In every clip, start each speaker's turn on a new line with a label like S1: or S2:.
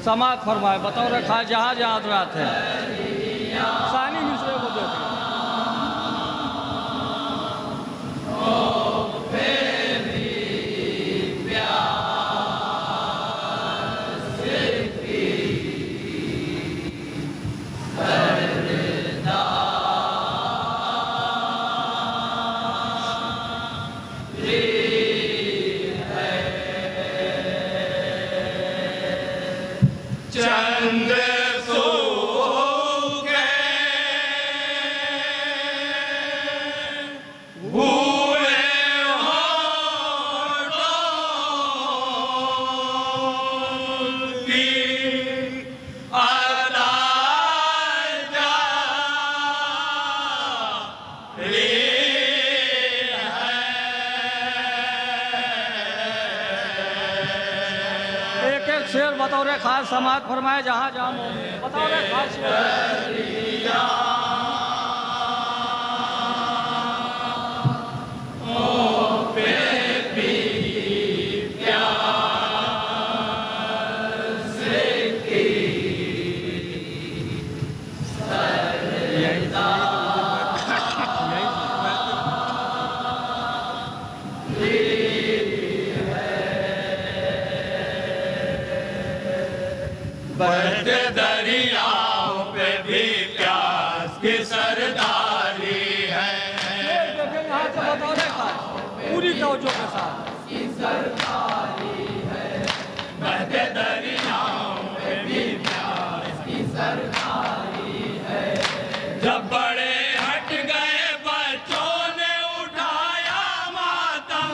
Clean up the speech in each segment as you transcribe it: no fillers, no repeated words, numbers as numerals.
S1: समाज फरमाए बताओ रखा जहाँ जहाँ हजरात है सानी मिश्रे को देते
S2: चंद सूखे हुए होठों की अदा जारी है।
S1: एक एक शेर बतौर खास समाज फरमाए जहाँ जहाँ बतौर खास
S2: बहते दरियाओं पे भी प्यास की सरदारी है।
S1: देखें यहाँ से बतौर खास पूरी तवज्जो के साथ
S2: बहते दरियाओं पे भी प्यास की सरदारी है। जब बड़े हट गए बच्चों ने उठाया मातम,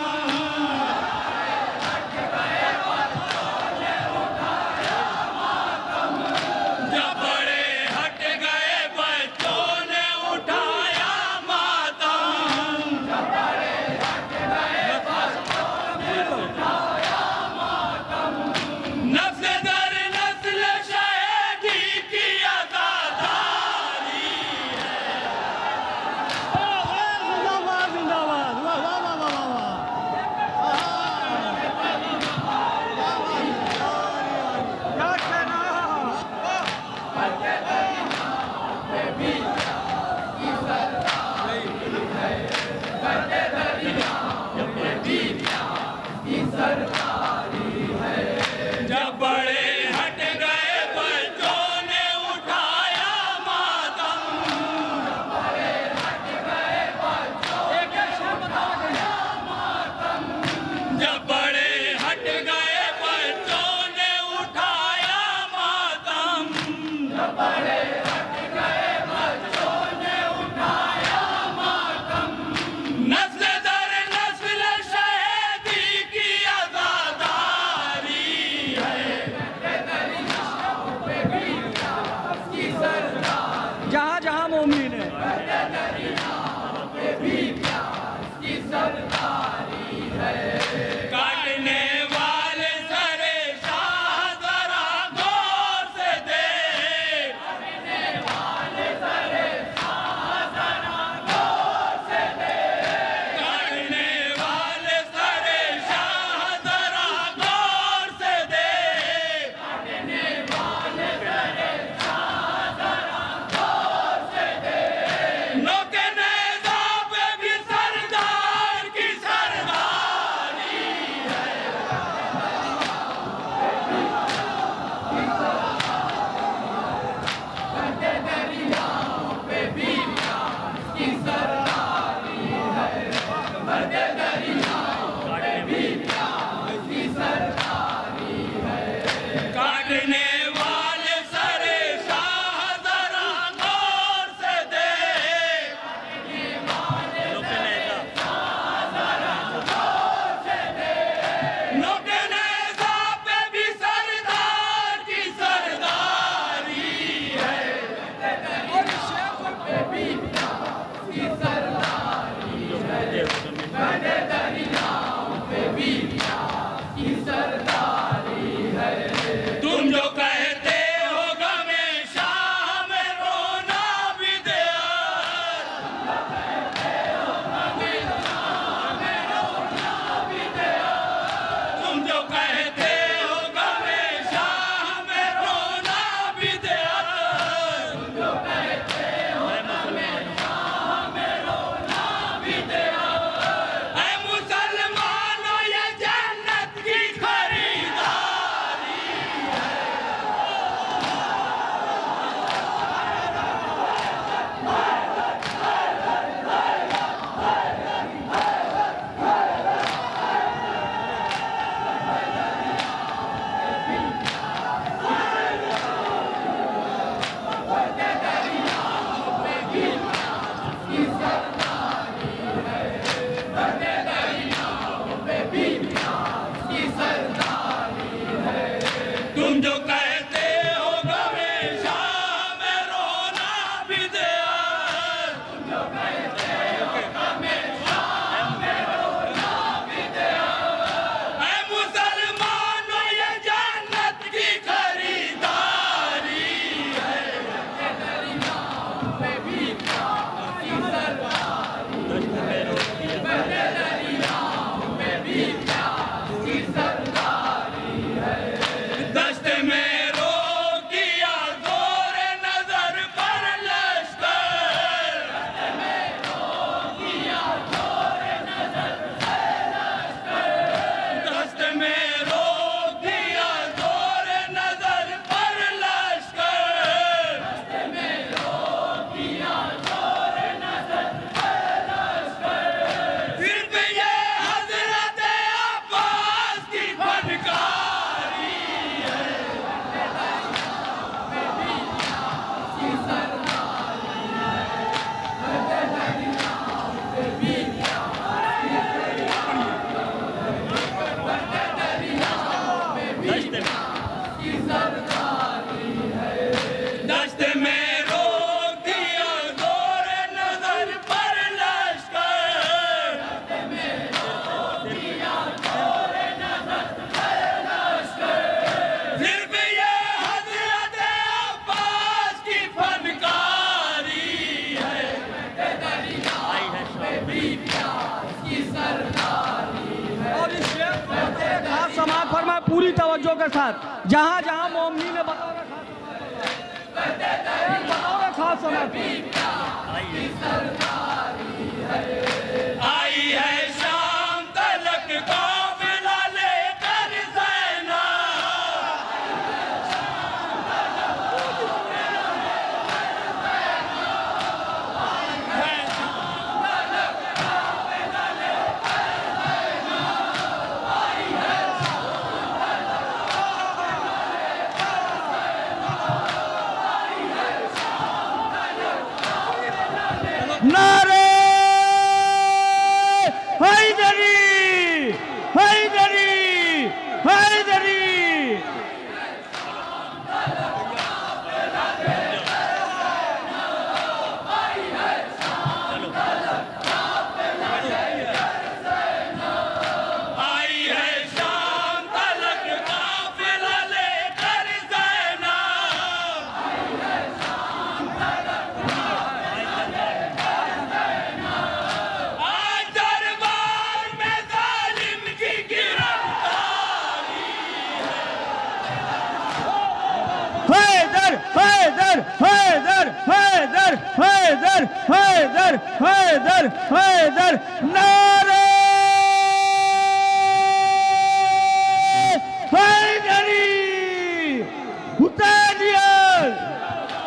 S2: जब बड़े हट गए बच्चों ने उठाया मातम, तुम जो कहते हो हमेशा मैं रोना भी दिया, तुम जो कहते हो हमेशा मैं रोना भी दिया। ऐ मुसलमानों ये जन्नत की खरीदारी है, तेरी नाम पे भी प्यार की सरदारी है, तेरी नाम पे भी प्यार की सरदारी है। दश्त में रोक दिया जोर नजर पर लश्कर, दश्त में रोक दिया जोर नजर पर लश्कर, दश्त में रोक दिया जोर नजर पर लश्कर, दश्त में रोक दिया जोर नजर पर लश्कर। सिर्फ ये हजरत अब्बास की फनकारी है, दश्त में रोक दिया जोर नजर पर लश्कर, दश्त में रोक दिया जोर नजर पर लश्कर। सिर्फ ये हजरत अब्बास की फनकारी है, तेरी नाम पे भी प्यार की सरदारी है।
S1: और इस शेर को खास समाप्त फरमाए पूरी तवज्जो के साथ। जहाँ जहाँ मोमिनी ने बतौर खास समाप्त
S2: आई है शाम तलक काफिला लेकर ज़ैना,
S1: नारे हैदरी हैदरी हैदरी।
S2: आई है शाम तलक काफिला लेकर ज़ैना, आज दरबार में जालिम की गिरफ्तारी
S1: हैदर हैदर हैदर हैदर हैदर हैदर हैदर हैदर। नारे हैदरी। हुसैनियत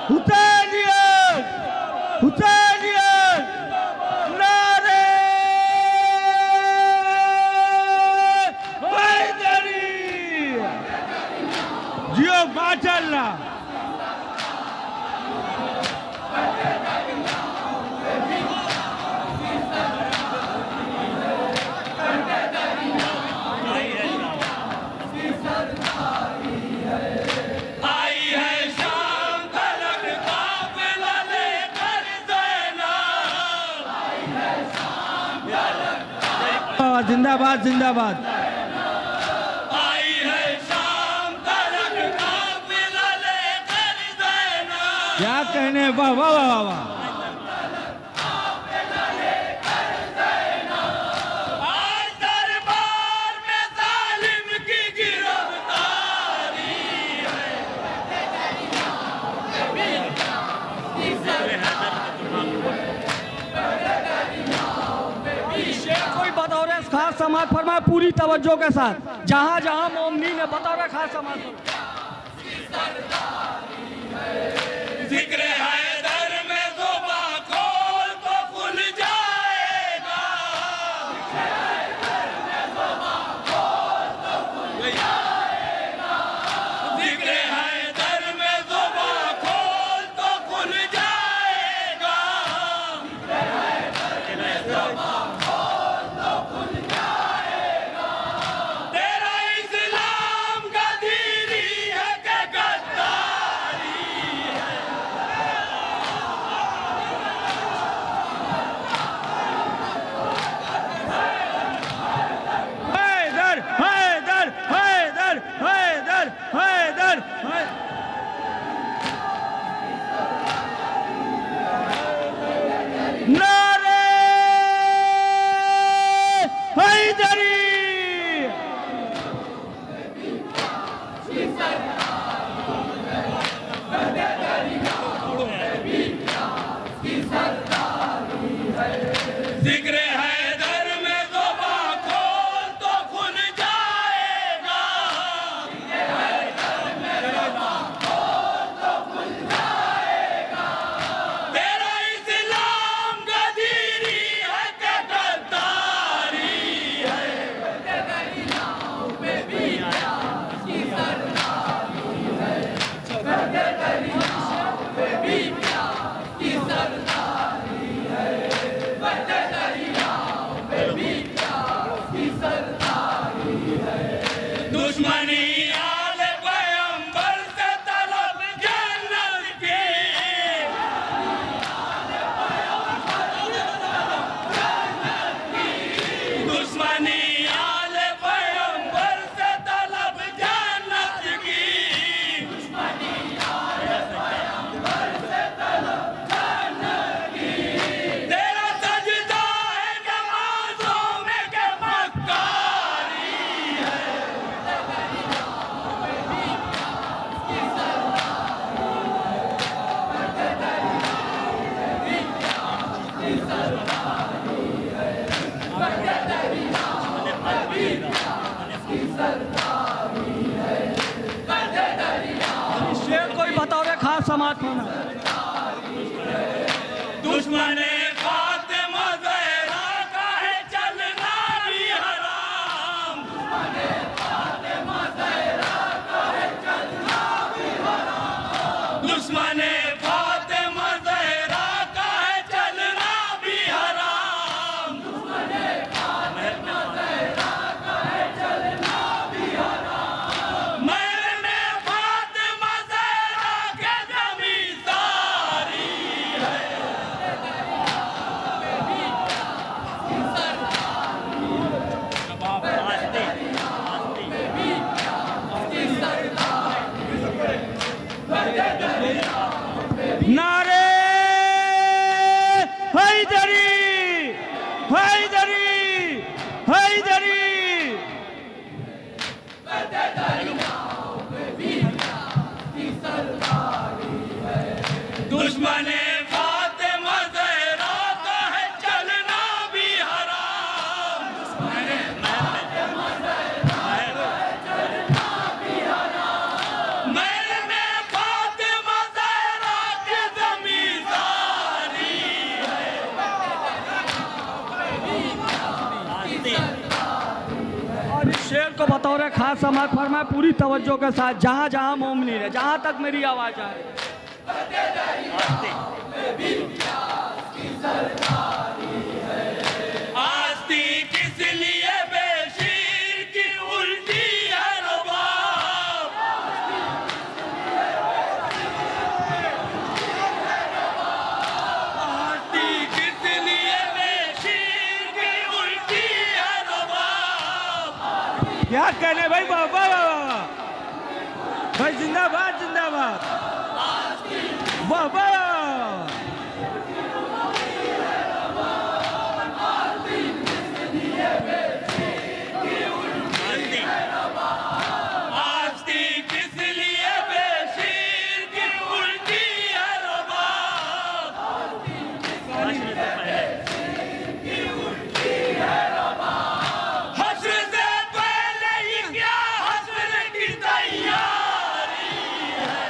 S1: हुसैनियत हुसैनियत। नारे हैदरी। जियो माशाअल्लाह।
S2: आई है शाम तलक काफिला लेकर ज़ैना,
S1: जिंदाबाद जिंदाबाद।
S2: आई है शाम तलक काफिला लेकर ज़ैना।
S1: क्या कहने, वाह वाह वाह वाह।
S2: आज दरबार में जालिम की गिरफ्तारी है,
S1: शेर कोई बतौर खास समाज फरमाए पूरी तवज्जो के साथ। जहाँ जहाँ मोमिनी ने बतौर खास समाज
S2: जिक्र हैदर में ज़ुबां खोल तो खुल जाएगा, जिक्र हैदर में ज़ुबां खोल तो खुल जाएगा, तेरा इस्लाम का दीनी है। जिक्र हैदर में ज़ुबां खोल तो खुल जाएगा। तेरा इस्लाम गदीरी है कि गद्दारी है। दुश्मनी आले पैगंबर से तलब जन्नत की। दुश्मनी आले पैगंबर से तलब जन्नत की। तेरा सजदा है नमाज़ों में के मक्कारी है।
S1: शेर कोई बतौर खास समाज होना।
S2: दुश्मने फातिमा ज़हरा का है चलना भी हराम। दुश्मने फातिमा ज़हरा का है चलना भी हराम। मैंने फातिमा ज़हरा के ज़मींदारी है।
S1: नारे हैदरी हैदरी हैदरी।
S2: दुश्मने फातिमा ज़हरा का है चलना भी हराम। मैंने फातिमा ज़हरा की ज़मींदारी है।
S1: और इस शेर को बतौर खास समाज फरमाए पूरी तवज्जो के साथ, जहाँ जहाँ मोमनी है, जहाँ तक मेरी आवाज़ आ रही है।
S2: आस्ती किस लिए बेशीर की उल्टी है रबाब। आस्ती किस लिए बेशीर की उल्टी है रबाब।
S1: क्या कहने भाई बाबा भाई, जिंदाबाद जिंदाबाद बाबा।
S2: आस्ती किस लिए बेशीर की उल्टी है रबाब। हश्र से पहले ही क्या हश्र की तैयारी है।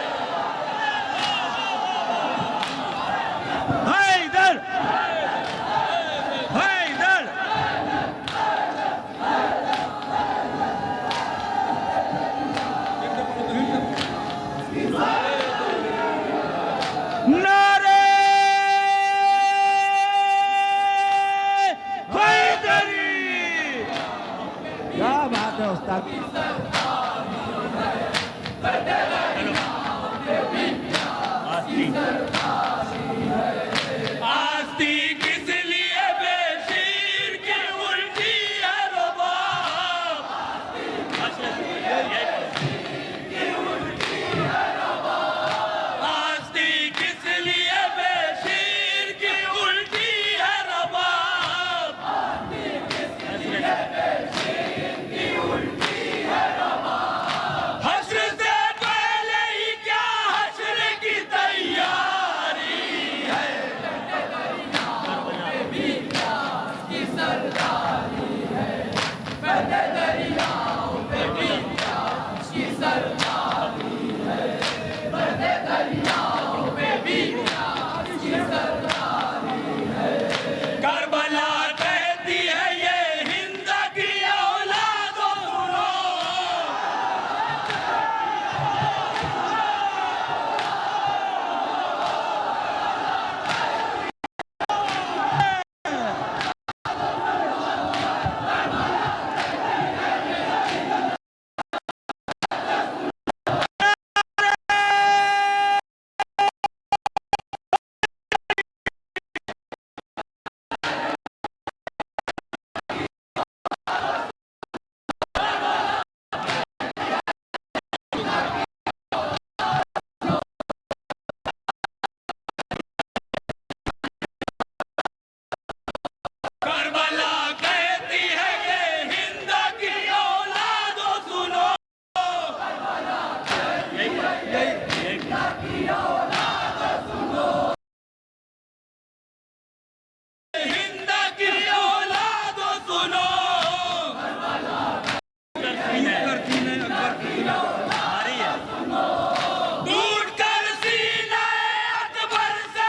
S2: करबला कहती है ये हिंद की औलादों सुनो। करबला कहती है ये हिंद की औलादों सुनो। हिंद की औलादों सुनो। टूट कर सीने अकबर से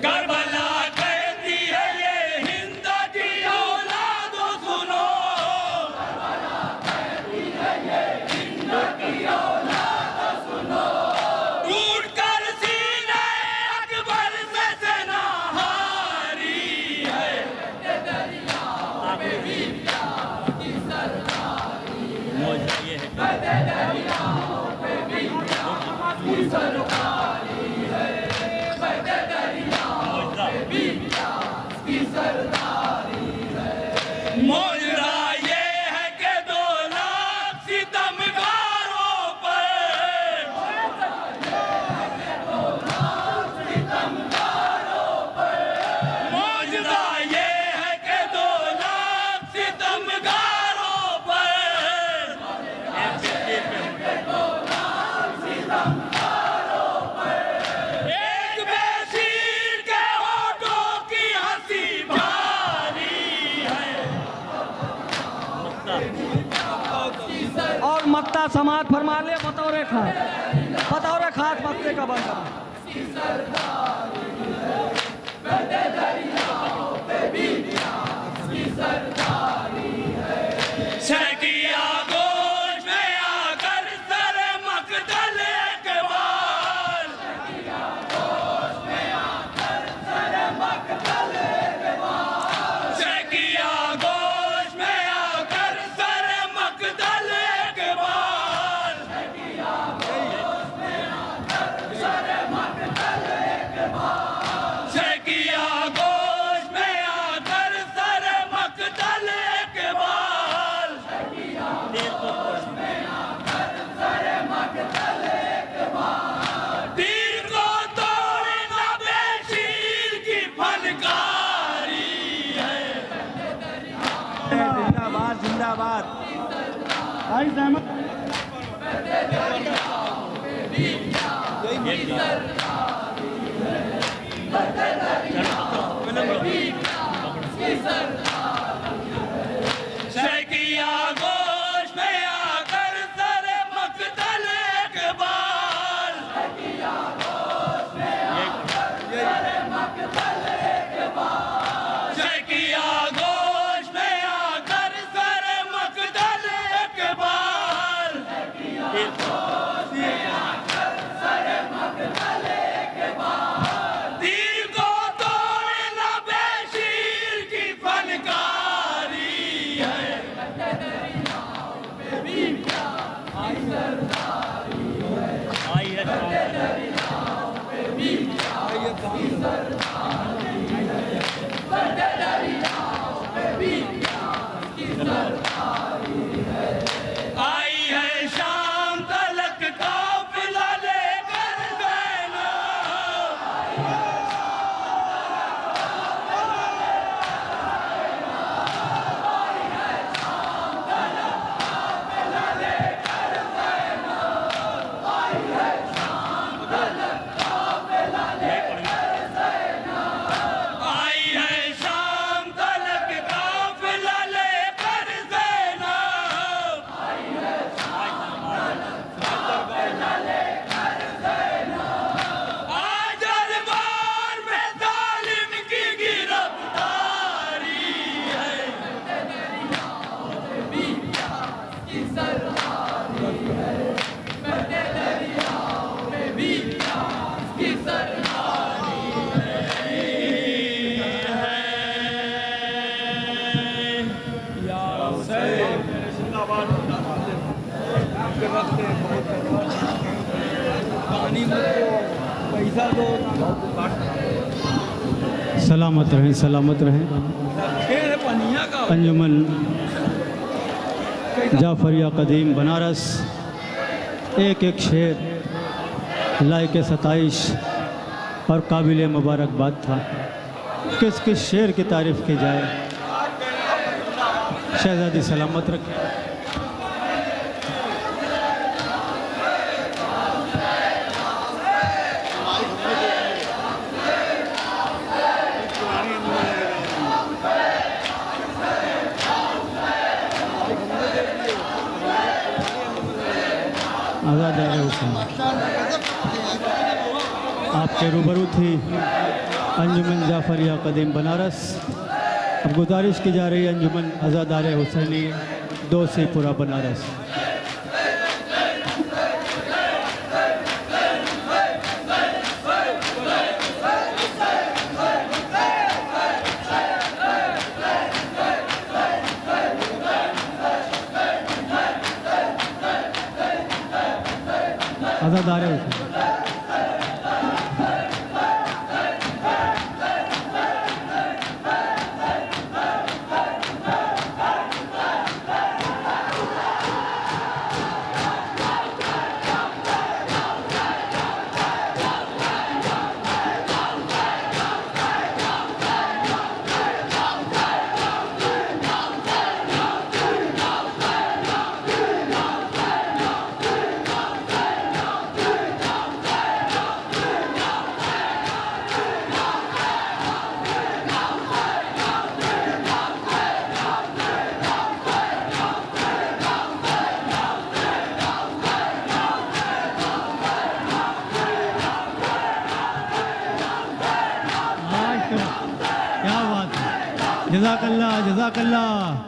S2: करबला कहती है ये हिंद की औलादों सुनो। टूट कर सीने अकबर से सेना हारी है। मोजरा ये है कि 2 लाख सितमगारों पर मोजरा ये है कि 2 लाख सितमगारों पर एक बेशीर के होठों की हंसी भारी है।
S1: और मक्ता समाज फरमा ले बतौर खास मक्ते का बन करो।
S2: शकिया गोश में आकर सर मकदल इकबाल। शकिया गोश में आकर सर मकदल इकबाल। शकिया गोश में आकर सर मकदल इकबाल। तीर को तोड़ना बेशीर की फनकारी है।
S3: जिंदाबाद जिंदाबाद।
S1: भाई सहमत
S2: शकिया गोश में आकर सर मकदल इकबाल। शकिया गोश में आकर सर मकदल इकबाल। तीर को तोड़ना बेशीर की फनकारी है। आई है शाम
S1: पानी मत दो, पैसा दो।
S3: सलामत रहें, सलामत रहें।
S1: शेर पनिया का
S3: अंजुमन जाफरिया कदीम बनारस, एक एक शेर लायक 27 और काबिल मुबारकबाद था। किस किस शेर की तारीफ़ की जाए। शहजादी सलामत रखे। आज़ाद हुसैन आपके रूबरू थी अंजुमन जाफरिया कदीम बनारस। अब गुजारिश की जा रही है अंजुमन आज़ाद हुसैनी दोषीपुरा बनारस। आज़ाद हुसैन क्या बात है। जज़ाकल्लाह, जज़ाकल्लाह।